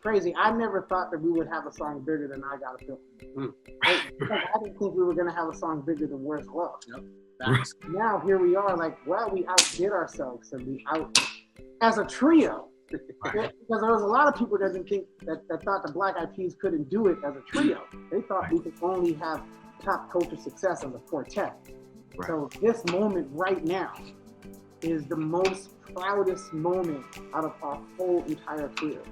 crazy. I never thought that we would have a song bigger than I Gotta Feel. I didn't think we were gonna have a song bigger than Where's Love. Yep. Now here we are, like, well, we outdid ourselves and we out as a trio. Because there was a lot of people that didn't think that thought the Black Eyed Peas couldn't do it as a trio. They thought we could only have pop culture success as a quartet. Right. So this moment right now is the most proudest moment out of our whole entire careers.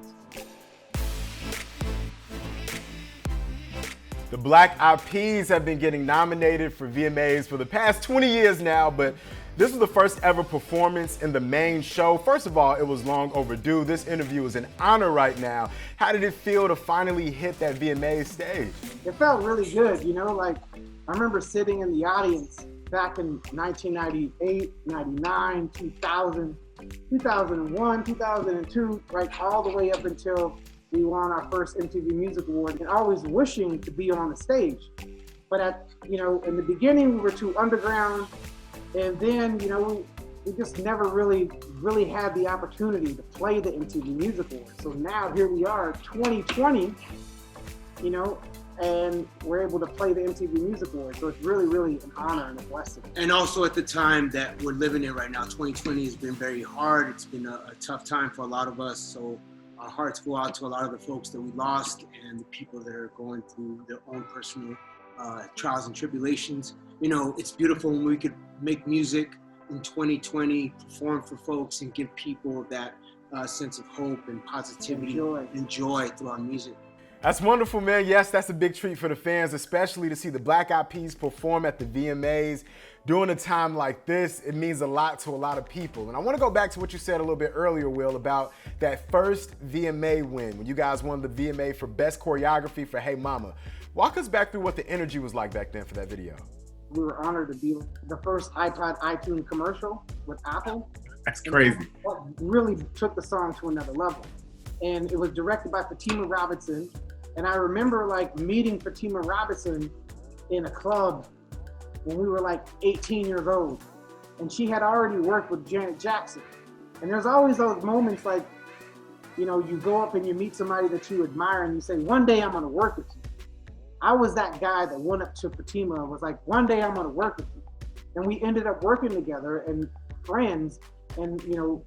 The Black Eyed Peas have been getting nominated for VMAs for the past 20 years now, but this was the first ever performance in the main show. First of all, it was long overdue. This interview is an honor right now. How did it feel to finally hit that VMA stage? It felt really good, you know, like I remember sitting in the audience back in 1998, 99, 2000, 2001, 2002, right, all the way up until we won our first MTV Music Award, and always wishing to be on the stage. But in the beginning, we were too underground, and then, we just never really had the opportunity to play the MTV Music Award. So now here we are, 2020, and we're able to play the MTV Music Award. So it's really, really an honor and a blessing. And also at the time that we're living in right now, 2020 has been very hard. It's been a tough time for a lot of us. So our hearts go out to a lot of the folks that we lost and the people that are going through their own personal trials and tribulations. It's beautiful when we could make music in 2020, perform for folks and give people that sense of hope and positivity and joy through our music. That's wonderful, man. Yes, that's a big treat for the fans, especially to see the Black Eyed Peas perform at the VMAs. During a time like this, it means a lot to a lot of people. And I want to go back to what you said a little bit earlier, Will, about that first VMA win, when you guys won the VMA for Best Choreography for Hey Mama. Walk us back through what the energy was like back then for that video. We were honored to be the first iPod iTunes commercial with Apple. That's crazy. That really took the song to another level. And it was directed by Fatima Robinson. And I remember meeting Fatima Robinson in a club when we were 18 years old. And she had already worked with Janet Jackson. And there's always those moments you go up and you meet somebody that you admire and you say, one day I'm gonna work with you. I was that guy that went up to Fatima and was like, one day I'm gonna work with you. And we ended up working together and friends. And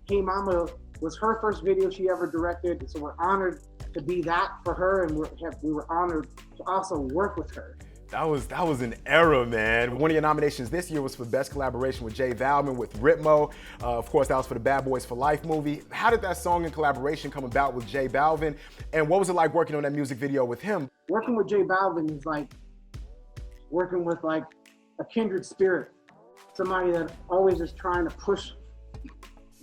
Hey Mama was her first video she ever directed. So we're honored to be that for her, and we were honored to also work with her. That was an era, man. One of your nominations this year was for Best Collaboration with J Balvin with Ritmo. Of course, that was for the Bad Boys for Life movie. How did that song and collaboration come about with J Balvin? And what was it like working on that music video with him? Working with J Balvin is like working with a kindred spirit. Somebody that always is trying to push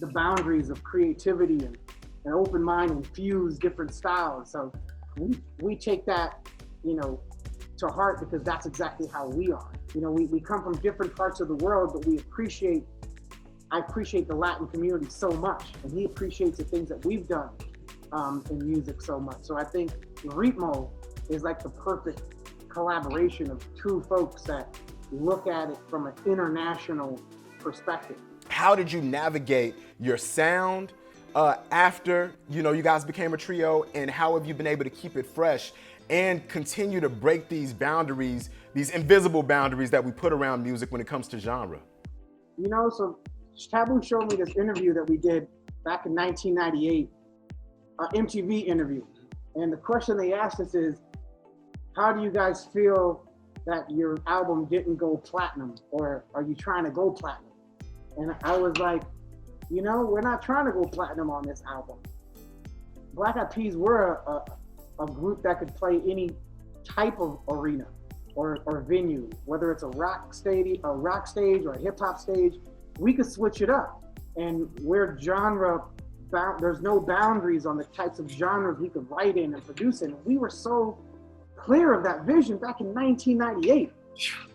the boundaries of creativity and an open mind and fuse different styles. So we take that, to heart, because that's exactly how we are. We come from different parts of the world, but I appreciate the Latin community so much, and he appreciates the things that we've done in music so much. So I think Ritmo is the perfect collaboration of two folks that look at it from an international perspective. How did you navigate your sound after you guys became a trio, and how have you been able to keep it fresh and continue to break these boundaries, these invisible boundaries that we put around music when it comes to genre? So Taboo showed me this interview that we did back in 1998, an MTV interview. And the question they asked us is, how do you guys feel that your album didn't go platinum, or are you trying to go platinum? And I was like, we're not trying to go platinum on this album. Black Eyed Peas were a group that could play any type of arena or venue, whether it's a rock stage or a hip hop stage. We could switch it up, and we're genre bound. There's no boundaries on the types of genres we could write in and produce in. We were so clear of that vision back in 1998.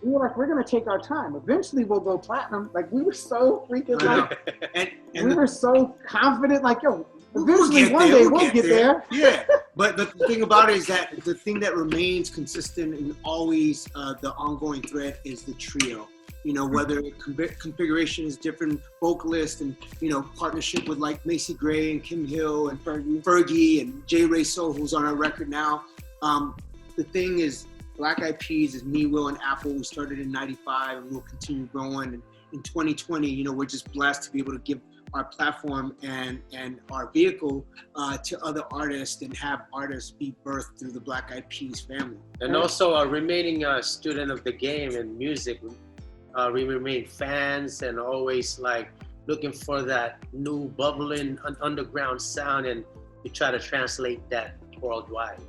We were we're gonna take our time. Eventually we'll go platinum. We were so freaking we were so confident, eventually one day we'll get there. Yeah, but the thing about it is that the thing that remains consistent and always the ongoing thread is the trio. whether configuration is different vocalists and, partnership with like Macy Gray and Kim Hill and Fergie and J Ray Soul, who's on our record now. The thing is, Black Eyed Peas is me, Will, and Apple. We started in '95 and we'll continue growing. And in 2020, we're just blessed to be able to give our platform and our vehicle to other artists and have artists be birthed through the Black Eyed Peas family. And also remaining a student of the game and music, we remain fans and always like looking for that new bubbling underground sound, and we try to translate that worldwide,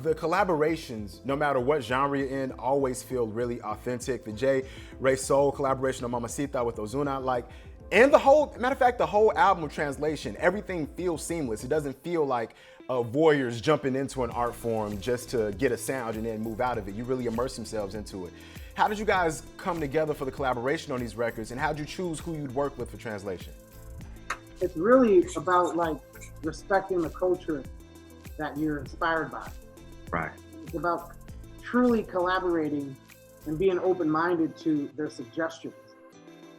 The collaborations, no matter what genre you're in, always feel really authentic. The J Ray Soul collaboration on Mamacita with Ozuna, and the whole album Translation, everything feels seamless. It doesn't feel like voyeurs jumping into an art form just to get a sound and then move out of it. You really immerse yourselves into it. How did you guys come together for the collaboration on these records, and how did you choose who you'd work with for Translation? It's really about respecting the culture that you're inspired by. Right. It's about truly collaborating and being open-minded to their suggestions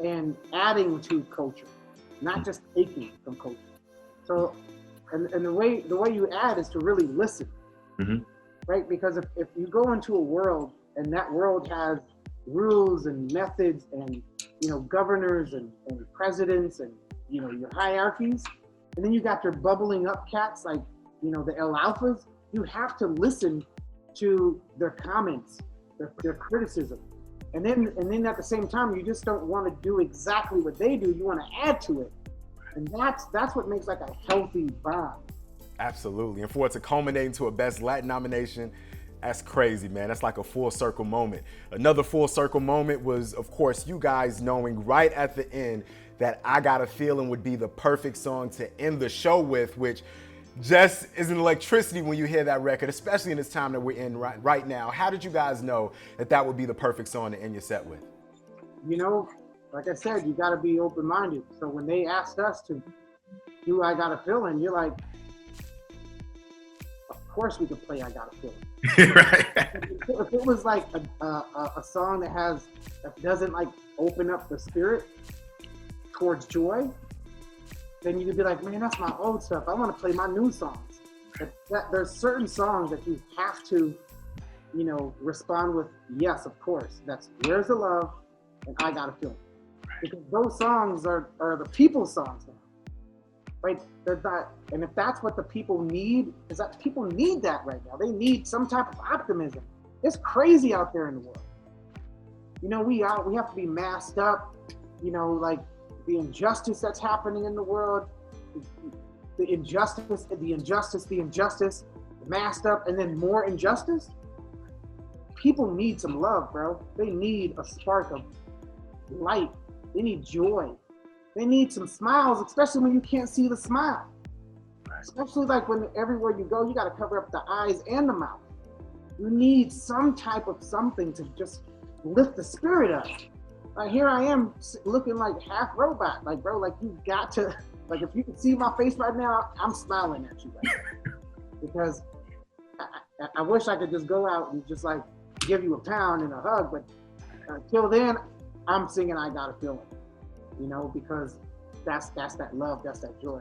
and adding to culture, not just taking from culture. So, and the way you add is to really listen, right? Because if you go into a world and that world has rules and methods and governors and presidents and your hierarchies, and then you got your bubbling up cats like the El Alphas, you have to listen to their comments, their criticism. And then at the same time, you just don't want to do exactly what they do. You want to add to it. And that's what makes a healthy bond. Absolutely. And for it to culminate into a Best Latin nomination, that's crazy, man. That's like a full circle moment. Another full circle moment was, of course, you guys knowing right at the end that I Got a Feeling would be the perfect song to end the show with, which just is an electricity when you hear that record, especially in this time that we're in right now. How did you guys know that would be the perfect song to end your set with? Like I said, you got to be open-minded. So when they asked us to do I Got a Feeling, you're like, of course we could play I Got a Feeling. Right. If it was like a song that doesn't open up the spirit towards joy, then you could be like, man, that's my old stuff. I want to play my new songs. There's certain songs that you have to, respond with, yes, of course. That's Where's the Love and I Got a Feeling. Because those songs are the people's songs now, right? And if that's what the people need, because people need that right now. They need some type of optimism. It's crazy out there in the world. We have to be masked up, the injustice that's happening in the world, the injustice, masked up, and then more injustice. People need some love, bro. They need a spark of light. They need joy. They need some smiles, especially when you can't see the smile. Especially when everywhere you go, you got to cover up the eyes and the mouth. You need some type of something to just lift the spirit up. Here I am looking like half robot. Bro, you got to, if you can see my face right now, I'm smiling at you right now. Because I wish I could just go out and just give you a pound and a hug, but until then, I'm singing I Got a Feeling, because that's that love, that's that joy.